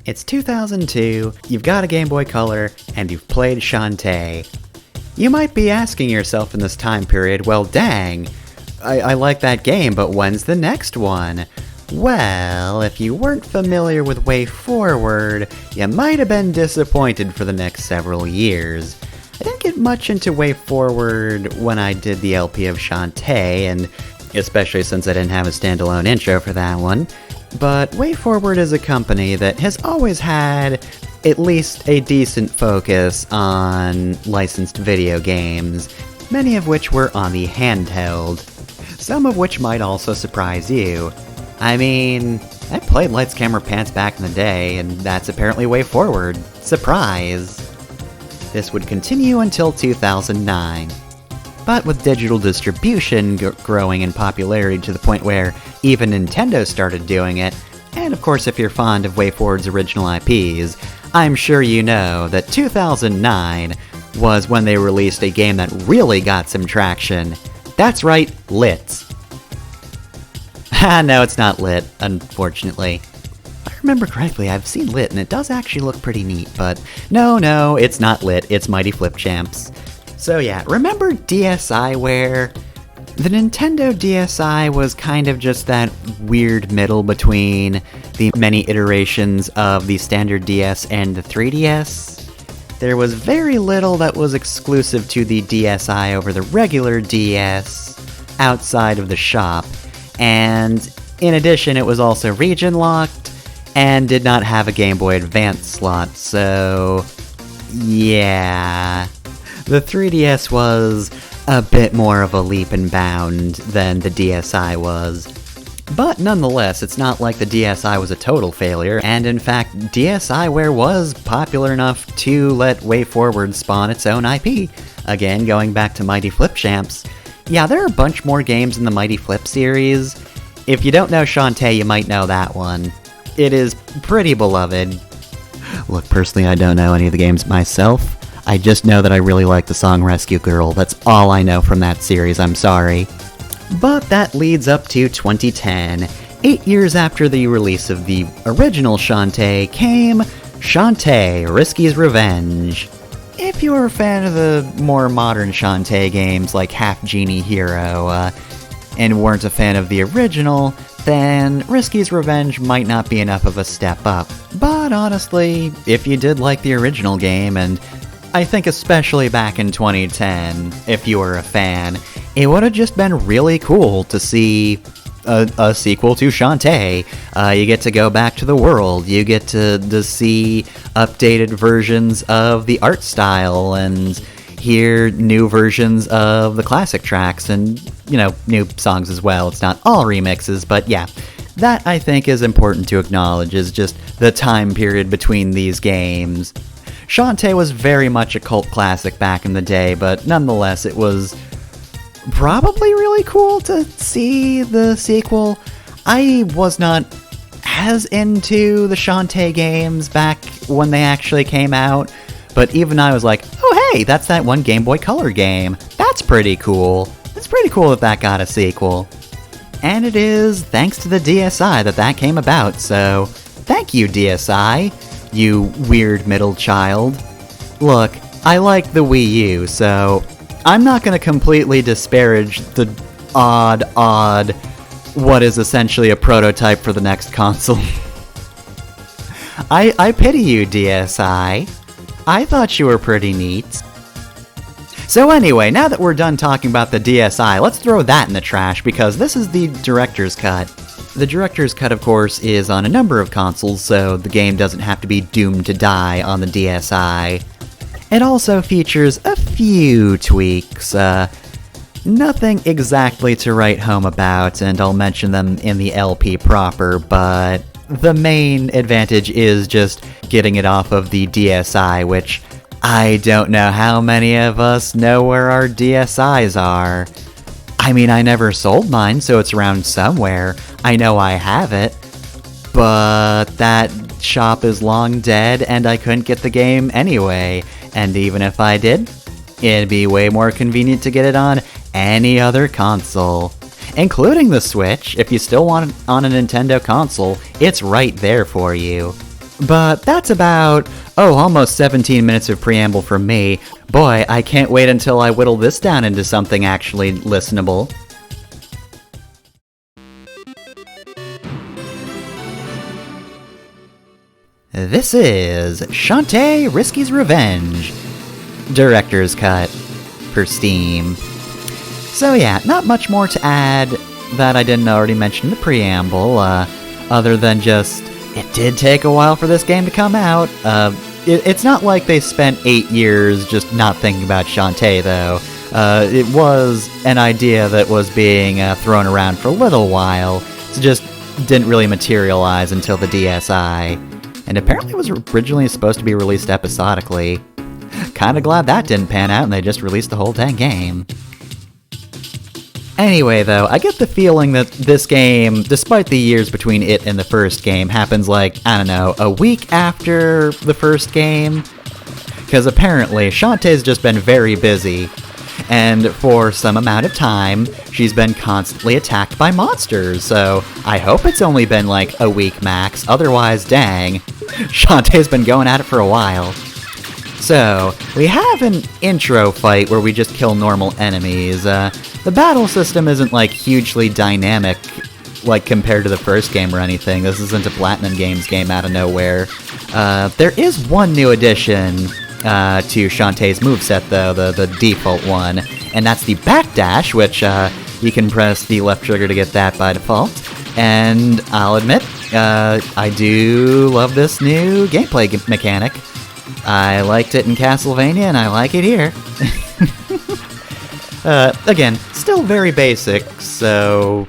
It's 2002, you've got a Game Boy Color, and you've played Shantae. You might be asking yourself in this time period, well dang, I like that game, but when's the next one? Well, if you weren't familiar with Way Forward, you might have been disappointed for the next several years. I didn't get much into Way Forward when I did the LP of Shantae, and especially since I didn't have a standalone intro for that one. But Way Forward is a company that has always had at least a decent focus on licensed video games, many of which were on the handheld. Some of which might also surprise you. I mean, I played Lights Camera Pants back in the day, and that's apparently Way Forward. Surprise! This would continue until 2009. But with digital distribution growing in popularity to the point where even Nintendo started doing it, and of course if you're fond of Way Forward's original IPs, I'm sure you know that 2009 was when they released a game that really got some traction. That's right, Lit. No, it's not Lit, unfortunately. If I remember correctly, I've seen Lit and it does actually look pretty neat, but no, it's not Lit, it's Mighty Flip Champs. So yeah, remember DSiWare? The Nintendo DSi was kind of just that weird middle between the many iterations of the standard DS and the 3DS. There was very little that was exclusive to the DSi over the regular DS outside of the shop, and in addition it was also region-locked and did not have a Game Boy Advance slot, so yeah. The 3DS was a bit more of a leap and bound than the DSi was. But nonetheless, it's not like the DSi was a total failure, and in fact, DSiWare was popular enough to let Way Forward spawn its own IP. Again, going back to Mighty Flip Champs. Yeah, there are a bunch more games in the Mighty Flip series. If you don't know Shantae, you might know that one. It is pretty beloved. Look, personally, I don't know any of the games myself. I just know that I really like the song Rescue Girl. That's all I know from that series, I'm sorry. But that leads up to 2010. 8 years after the release of the original Shantae came Shantae, Risky's Revenge. If you're a fan of the more modern Shantae games like Half Genie Hero, and weren't a fan of the original, then Risky's Revenge might not be enough of a step up. But honestly, if you did like the original game, and I think especially back in 2010, if you were a fan, it would have just been really cool to see a sequel to Shantae. You get to go back to the world, you get to see updated versions of the art style, and hear new versions of the classic tracks, and, you know, new songs as well. It's not all remixes, but yeah. That, I think, is important to acknowledge, is just the time period between these games. Shantae was very much a cult classic back in the day, but nonetheless, it was probably really cool to see the sequel. I was not as into the Shantae games back when they actually came out, but even I was like, oh hey, that's that one Game Boy Color game. That's pretty cool. It's pretty cool that that got a sequel. And it is thanks to the DSi that came about, so thank you, DSi. You weird middle child. Look, I like the Wii U, so I'm not gonna completely disparage the odd, what is essentially a prototype for the next console. I pity you, DSi. I thought you were pretty neat. So anyway, now that we're done talking about the DSi, let's throw that in the trash, because this is the director's cut. The director's cut, of course, is on a number of consoles, so the game doesn't have to be doomed to die on the DSi. It also features a few tweaks, nothing exactly to write home about, and I'll mention them in the LP proper, but the main advantage is just getting it off of the DSi, which I don't know how many of us know where our DSi's are. I mean, I never sold mine, so it's around somewhere. I know I have it, but that shop is long dead, and I couldn't get the game anyway. And even if I did, it'd be way more convenient to get it on any other console, including the Switch. If you still want it on a Nintendo console, it's right there for you. But that's about, almost 17 minutes of preamble from me. Boy, I can't wait until I whittle this down into something actually listenable. This is Shantae Risky's Revenge, Director's Cut, for Steam. So yeah, not much more to add that I didn't already mention in the preamble, other than just, it did take a while for this game to come out. It's not like they spent 8 years just not thinking about Shantae, though. It was an idea that was being thrown around for a little while, so just didn't really materialize until the DSi. And apparently it was originally supposed to be released episodically. Kinda glad that didn't pan out and they just released the whole dang game. Anyway, though, I get the feeling that this game, despite the years between it and the first game, happens like, I don't know, a week after the first game? Because apparently, Shantae's just been very busy, and for some amount of time, she's been constantly attacked by monsters, so I hope it's only been like a week max, otherwise, dang, Shantae's been going at it for a while. So, we have an intro fight where we just kill normal enemies. The battle system isn't like hugely dynamic, like compared to the first game or anything. This isn't a Platinum Games game out of nowhere. There is one new addition to Shantae's moveset, though, the default one, and that's the backdash, which you can press the left trigger to get that by default. And I'll admit, I do love this new gameplay mechanic. I liked it in Castlevania, and I like it here. Again, still very basic, so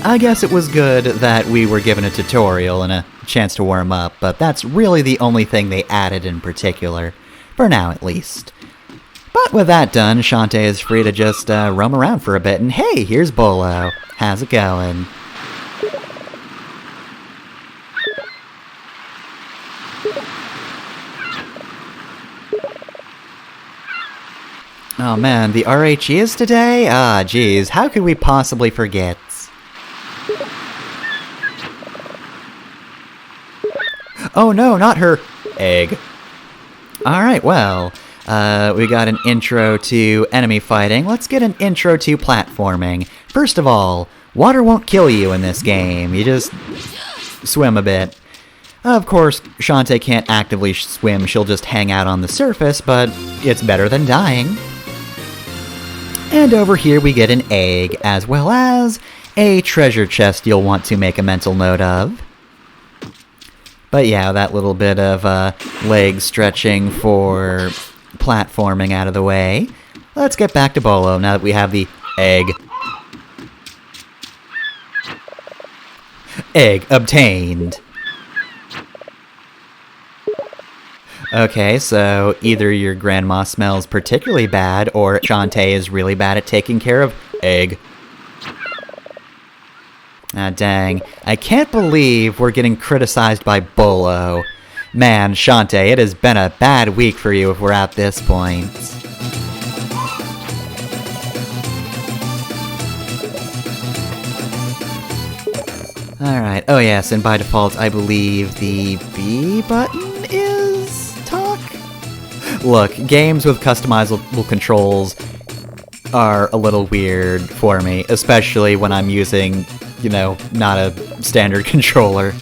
I guess it was good that we were given a tutorial and a chance to warm up, but that's really the only thing they added in particular, for now at least. But with that done, Shantae is free to just roam around for a bit, and hey, here's Bolo. How's it going? Oh man, the RHE is today? Ah, geez, how could we possibly forget? Oh no, not her egg. Alright, well, we got an intro to enemy fighting. Let's get an intro to platforming. First of all, water won't kill you in this game. You just swim a bit. Of course, Shantae can't actively swim, she'll just hang out on the surface, but it's better than dying. And over here we get an egg, as well as a treasure chest you'll want to make a mental note of. But yeah, that little bit of leg stretching for platforming out of the way. Let's get back to Bolo now that we have the egg. Egg obtained. Okay, so either your grandma smells particularly bad, or Shantae is really bad at taking care of egg. Ah, dang. I can't believe we're getting criticized by Bolo. Man, Shantae, it has been a bad week for you if we're at this point. Alright, oh yes, and by default, I believe the B button is talk? Look, games with customizable controls are a little weird for me, especially when I'm using, you know, not a standard controller.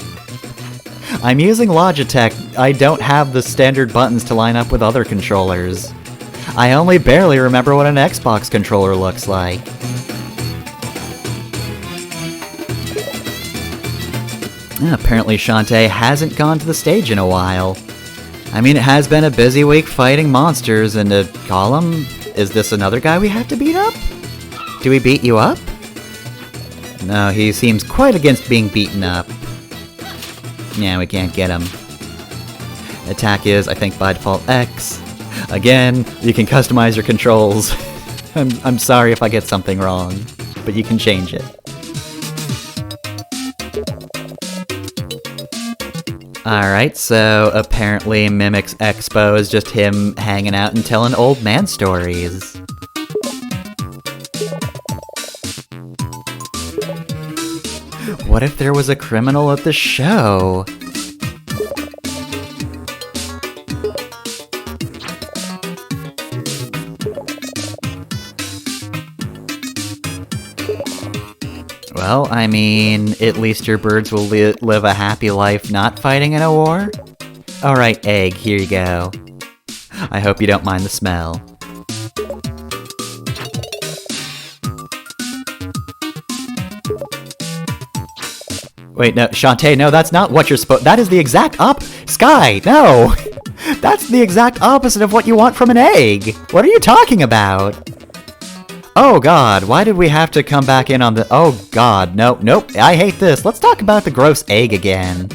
I'm using Logitech. I don't have the standard buttons to line up with other controllers. I only barely remember what an Xbox controller looks like. Apparently Shantae hasn't gone to the stage in a while. I mean, it has been a busy week fighting monsters, and to call him, is this another guy we have to beat up? Do we beat you up? No, he seems quite against being beaten up. Yeah, we can't get him. Attack is, I think, by default X. Again, you can customize your controls. I'm sorry if I get something wrong, but you can change it. Alright, so apparently Mimic's Expo is just him hanging out and telling old man stories. What if there was a criminal at the show? Well, I mean, at least your birds will live a happy life not fighting in a war. Alright, egg, here you go. I hope you don't mind the smell. Wait, no, Shantae, no, that's not what you're supposed- That is the exact Sky, no! That's the exact opposite of what you want from an egg! What are you talking about? Oh god, why did we have to come back in on the- Oh god, nope, I hate this. Let's talk about the gross egg again.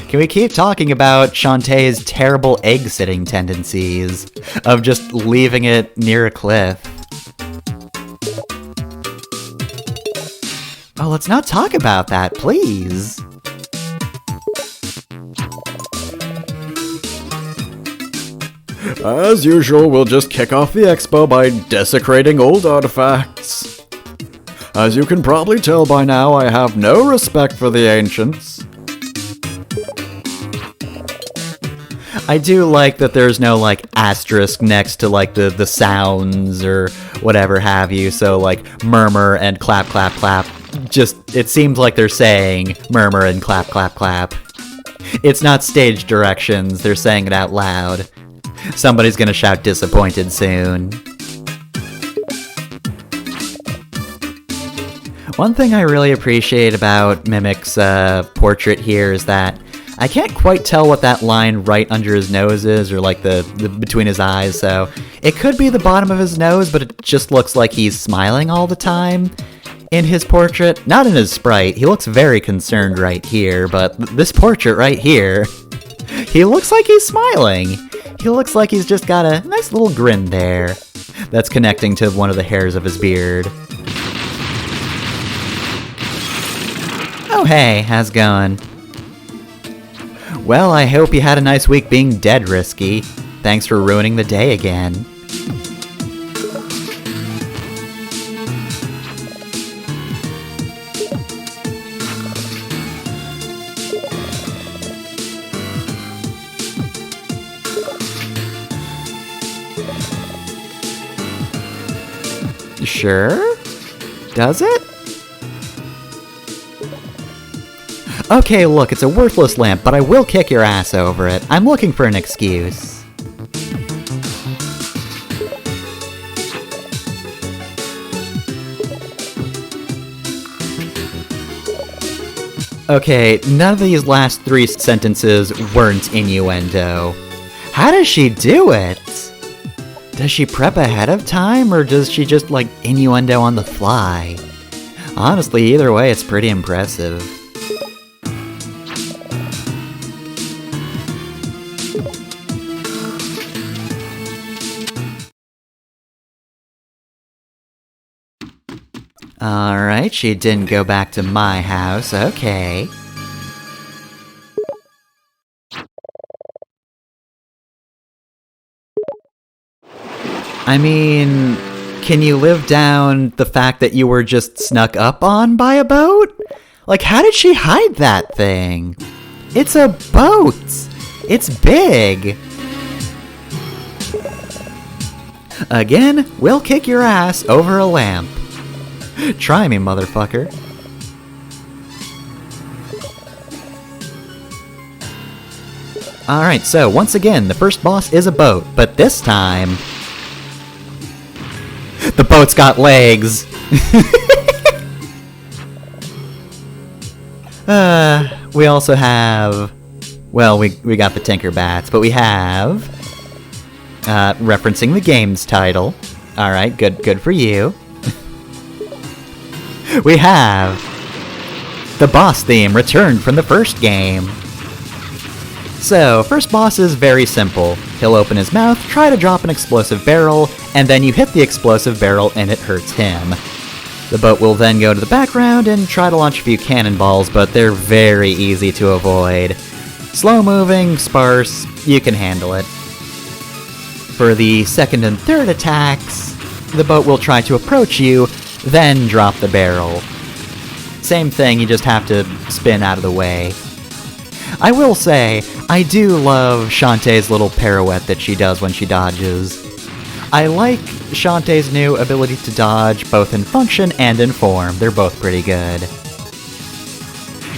Can we keep talking about Shantae's terrible egg-sitting tendencies? Of just leaving it near a cliff? Oh, let's not talk about that, please. As usual, we'll just kick off the expo by desecrating old artifacts. As you can probably tell by now, I have no respect for the ancients. I do like that there's no, like, asterisk next to, like, the sounds or whatever have you, so, like, murmur and clap, clap, clap. Just, it seems like they're saying murmur and clap, clap, clap. It's not stage directions, they're saying it out loud. Somebody's gonna shout disappointed soon. One thing I really appreciate about Mimic's portrait here is that I can't quite tell what that line right under his nose is, or like the between his eyes, so it could be the bottom of his nose, but it just looks like he's smiling all the time in his portrait. Not in his sprite, he looks very concerned right here, but this portrait right here, he looks like he's smiling. He looks like he's just got a nice little grin there that's connecting to one of the hairs of his beard. Oh hey, how's it going? Well, I hope you had a nice week being dead, Risky. Thanks for ruining the day again. Sure? Does it? Okay, look, it's a worthless lamp, but I will kick your ass over it. I'm looking for an excuse. Okay, none of these last three sentences weren't innuendo. How does she do it? Does she prep ahead of time, or does she just, like, innuendo on the fly? Honestly, either way, it's pretty impressive. Alright, she didn't go back to my house, okay. I mean, can you live down the fact that you were just snuck up on by a boat? Like, how did she hide that thing? It's a boat! It's big! Again, we'll kick your ass over a lamp. Try me, motherfucker. Alright, so once again, the first boss is a boat, but this time the boat's got legs! We also have... Well, we got the Tinker Bats, but we have... referencing the game's title. Alright, good for you. We have... the boss theme returned from the first game. So, first boss is very simple. He'll open his mouth, try to drop an explosive barrel, and then you hit the explosive barrel and it hurts him. The boat will then go to the background and try to launch a few cannonballs, but they're very easy to avoid. Slow moving, sparse, you can handle it. For the second and third attacks, the boat will try to approach you, then drop the barrel. Same thing, you just have to spin out of the way. I will say, I do love Shantae's little pirouette that she does when she dodges. I like Shantae's new ability to dodge, both in function and in form. They're both pretty good.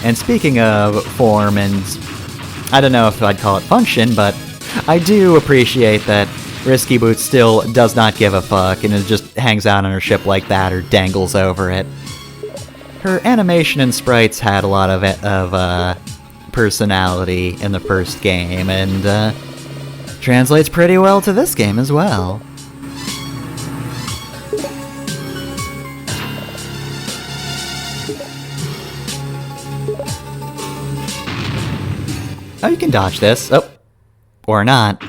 And speaking of form, and I don't know if I'd call it function, but I do appreciate that Risky Boots still does not give a fuck and it just hangs out on her ship like that or dangles over it. Her animation and sprites had a lot of personality in the first game, and translates pretty well to this game as well. Oh, you can dodge this. Oh. Or not.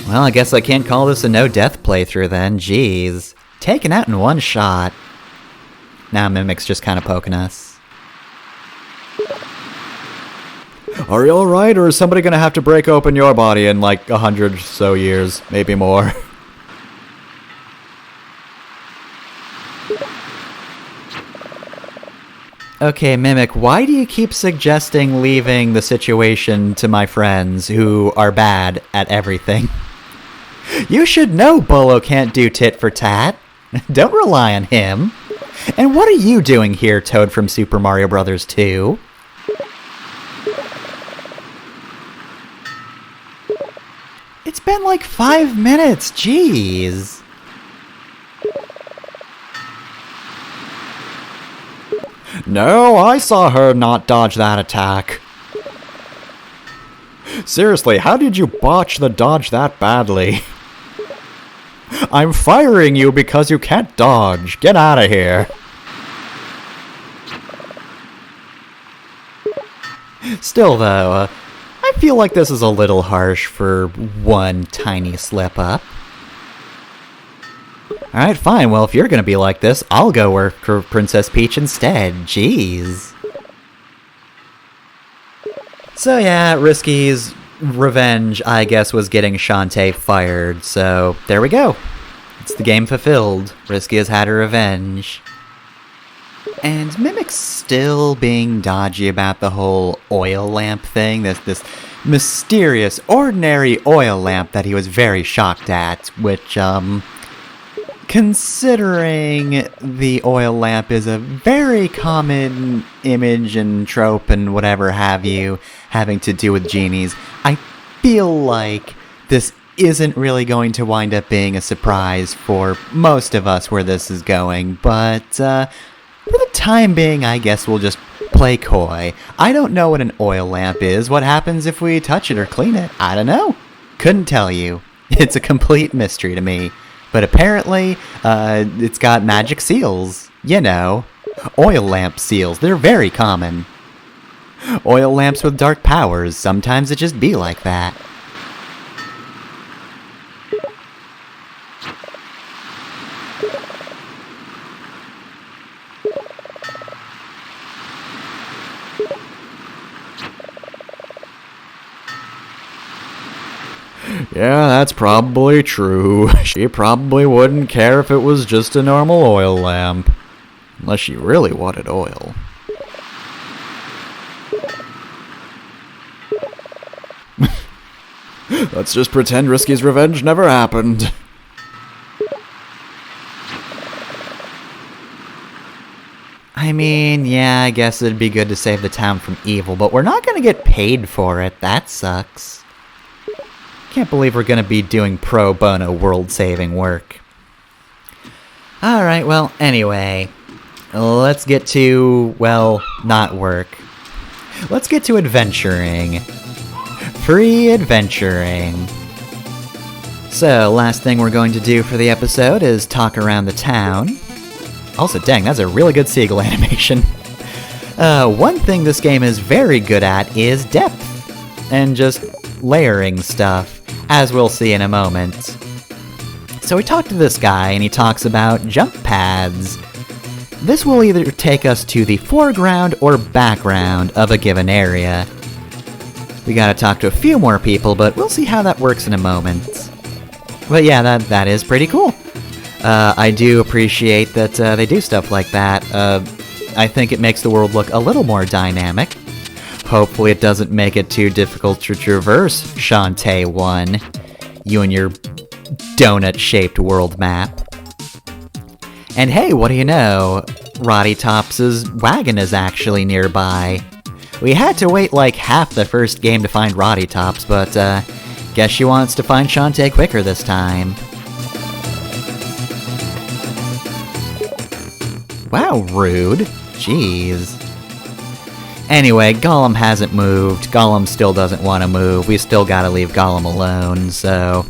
Well, I guess I can't call this a no-death playthrough then. Jeez. Taken out in one shot. Now Mimic's just kind of poking us. Are you alright, or is somebody gonna have to break open your body in like 100 or so years? Maybe more. Okay, Mimic, why do you keep suggesting leaving the situation to my friends who are bad at everything? You should know Bolo can't do tit for tat. Don't rely on him. And what are you doing here, Toad from Super Mario Bros. 2? It's been like 5 minutes, jeez. No, I saw her not dodge that attack. Seriously, how did you botch the dodge that badly? I'm firing you because you can't dodge. Get out of here. Still, though, I feel like this is a little harsh for one tiny slip-up. Alright, fine. Well, if you're gonna be like this, I'll go work for Princess Peach instead. Jeez. So yeah, Risky's revenge, I guess, was getting Shantae fired, so there we go. It's the game fulfilled. Risky has had her revenge. And Mimic's still being dodgy about the whole oil lamp thing. This mysterious, ordinary oil lamp that he was very shocked at, which, considering the oil lamp is a very common image and trope and whatever have you having to do with genies, I feel like this isn't really going to wind up being a surprise for most of us where this is going, but for the time being, I guess we'll just play coy. I don't know what an oil lamp is. What happens if we touch it or clean it? I don't know. Couldn't tell you. It's a complete mystery to me. But apparently, it's got magic seals. You know, oil lamp seals. They're very common. Oil lamps with dark powers. Sometimes it just be like that. Yeah, that's probably true. She probably wouldn't care if it was just a normal oil lamp. Unless she really wanted oil. Let's just pretend Risky's revenge never happened. I mean, yeah, I guess it'd be good to save the town from evil, but we're not gonna get paid for it. That sucks. Can't believe we're gonna be doing pro bono world-saving work. Alright, well, anyway. Let's get to, well, not work. Let's get to adventuring. Free adventuring. So, last thing we're going to do for the episode is talk around the town. Also, dang, that's a really good seagull animation. One thing this game is very good at is depth. And just layering stuff, as we'll see in a moment. So we talked to this guy, and he talks about jump pads. This will either take us to the foreground or background of a given area. We gotta talk to a few more people, but we'll see how that works in a moment. But yeah, that is pretty cool. I do appreciate that they do stuff like that. I think it makes the world look a little more dynamic. Hopefully it doesn't make it too difficult to traverse Shantae 1. You and your donut-shaped world map. And hey, what do you know? Roddy Tops's wagon is actually nearby. We had to wait like half the first game to find Roddy Tops, but guess she wants to find Shantae quicker this time. Wow, rude. Jeez. Anyway, Gollum hasn't moved. Gollum still doesn't want to move. We still gotta leave Gollum alone, so...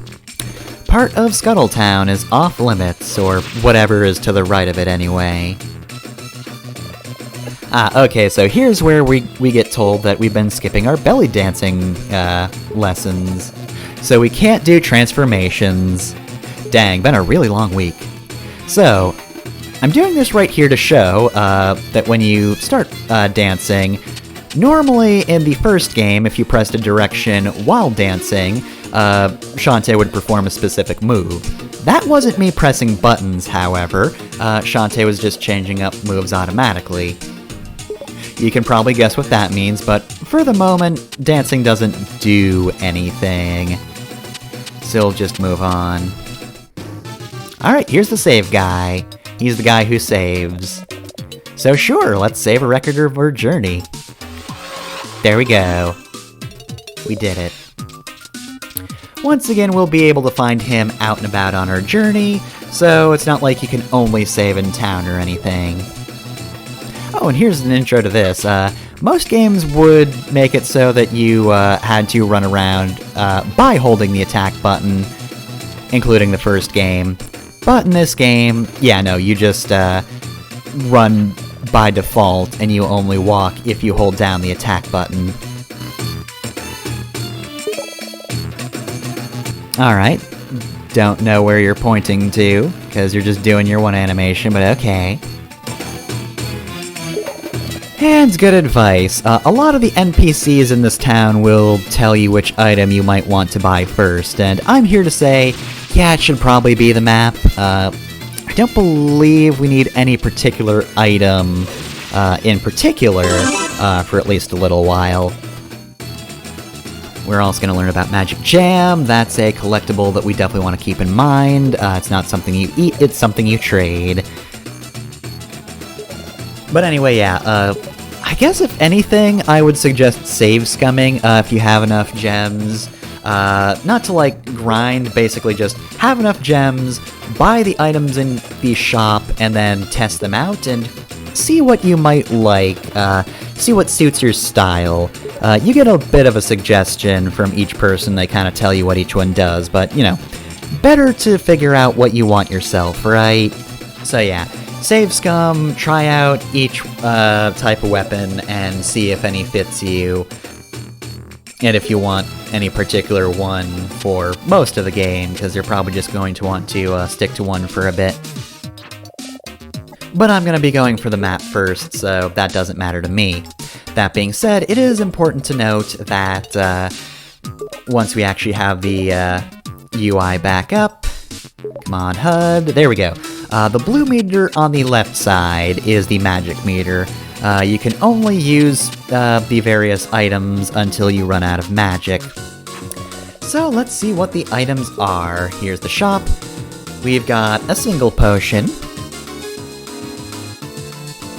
Part of Scuttletown is off limits, or whatever is to the right of it anyway. Okay, so here's where we get told that we've been skipping our belly dancing lessons. So we can't do transformations. Dang, been a really long week. So, I'm doing this right here to show that when you start dancing, normally in the first game, if you pressed a direction while dancing, Shantae would perform a specific move. That wasn't me pressing buttons, however. Shantae was just changing up moves automatically. You can probably guess what that means, but for the moment, dancing doesn't do anything. So we'll just move on. Alright, here's the save guy. He's the guy who saves. So sure, let's save a record of our journey. There we go. We did it. Once again, we'll be able to find him out and about on our journey, so it's not like you can only save in town or anything. Oh, and here's an intro to this. Most games would make it so that you had to run around by holding the attack button, including the first game. But in this game, yeah, no, you just run by default, and you only walk if you hold down the attack button. Alright, don't know where you're pointing to, because you're just doing your one animation, but okay. And good advice. A lot of the NPCs in this town will tell you which item you might want to buy first, and I'm here to say, yeah, it should probably be the map. I don't believe we need any particular item in particular for at least a little while. We're also going to learn about Magic Jam. That's a collectible that we definitely want to keep in mind. It's not something you eat, it's something you trade. But anyway, yeah, I guess if anything, I would suggest save scumming if you have enough gems. Not to, like, grind, basically just have enough gems, buy the items in the shop, and then test them out, and see what you might like, see what suits your style. You get a bit of a suggestion from each person, they kind of tell you what each one does, but, you know, better to figure out what you want yourself, right? So yeah, save scum, try out each type of weapon, and see if any fits you. And if you want any particular one for most of the game, because you're probably just going to want to stick to one for a bit. But I'm going to be going for the map first, so that doesn't matter to me. That being said, it is important to note that once we actually have the UI back up, come on HUD, there we go. The blue meter on the left side is the magic meter. You can only use the various items until you run out of magic. So let's see what the items are. Here's the shop. We've got a single potion,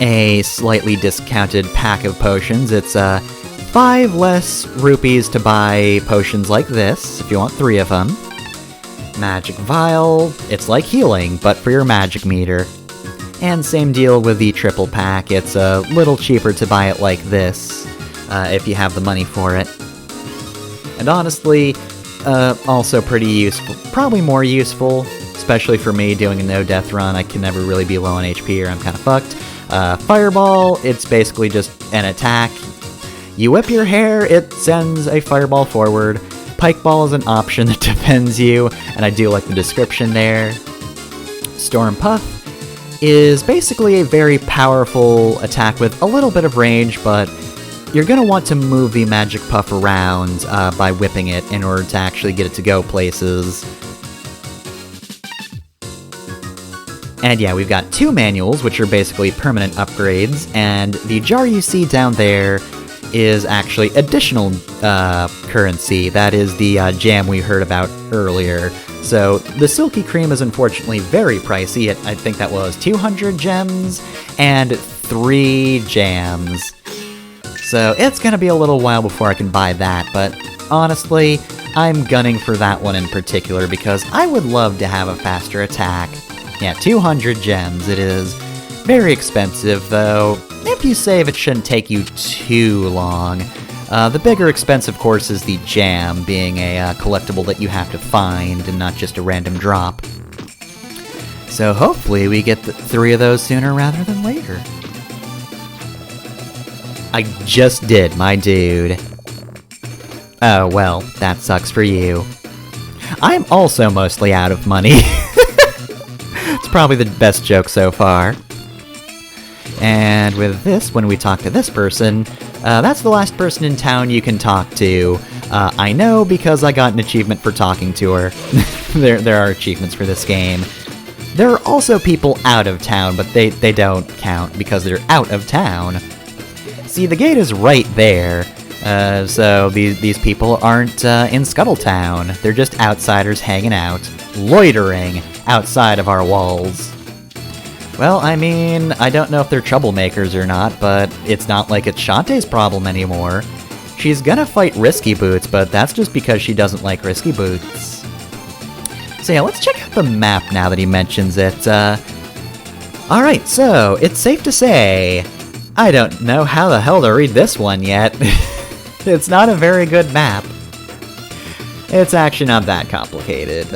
a slightly discounted pack of potions. It's 5 less rupees to buy potions like this, if you want 3 of them. Magic vial, it's like healing, but for your magic meter. And same deal with the triple pack, it's a little cheaper to buy it like this, if you have the money for it. And honestly, also pretty useful, probably more useful, especially for me doing a no-death run. I can never really be low on HP or I'm kind of fucked. Fireball, it's basically just an attack. You whip your hair, it sends a fireball forward. Pike ball is an option that defends you, and I do like the description there. Storm Puff is basically a very powerful attack with a little bit of range, but you're going to want to move the magic puff around by whipping it in order to actually get it to go places. And yeah, we've got 2 manuals, which are basically permanent upgrades, and the jar you see down there is actually additional currency. That is the jam we heard about earlier. So the Silky Cream is unfortunately very pricey. I think that was 200 gems and 3 jams. So it's gonna be a little while before I can buy that, but honestly, I'm gunning for that one in particular because I would love to have a faster attack. Yeah, 200 gems it is. Very expensive, though. If you save, it shouldn't take you too long. The bigger expense, of course, is the jam, being a collectible that you have to find and not just a random drop. So hopefully we get 3 of those sooner rather than later. I just did, my dude. Oh, well, that sucks for you. I'm also mostly out of money. It's probably the best joke so far. And with this, when we talk to this person, that's the last person in town you can talk to. I know because I got an achievement for talking to her. There are achievements for this game. There are also people out of town, but they don't count because they're out of town. See, the gate is right there, so these people aren't in Scuttletown. They're just outsiders hanging out, loitering outside of our walls. Well, I mean, I don't know if they're troublemakers or not, but it's not like it's Shantae's problem anymore. She's gonna fight Risky Boots, but that's just because she doesn't like Risky Boots. So yeah, let's check out the map now that he mentions it. Alright, so, it's safe to say, I don't know how the hell to read this one yet. It's not a very good map. It's actually not that complicated.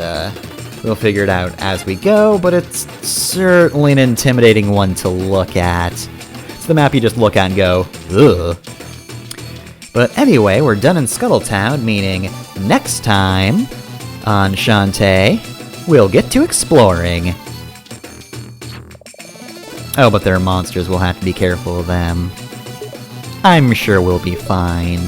We'll figure it out as we go, but it's certainly an intimidating one to look at. It's the map you just look at and go, ugh. But anyway, we're done in Scuttletown, meaning next time on Shantae, we'll get to exploring. Oh, but there are monsters, we'll have to be careful of them. I'm sure we'll be fine.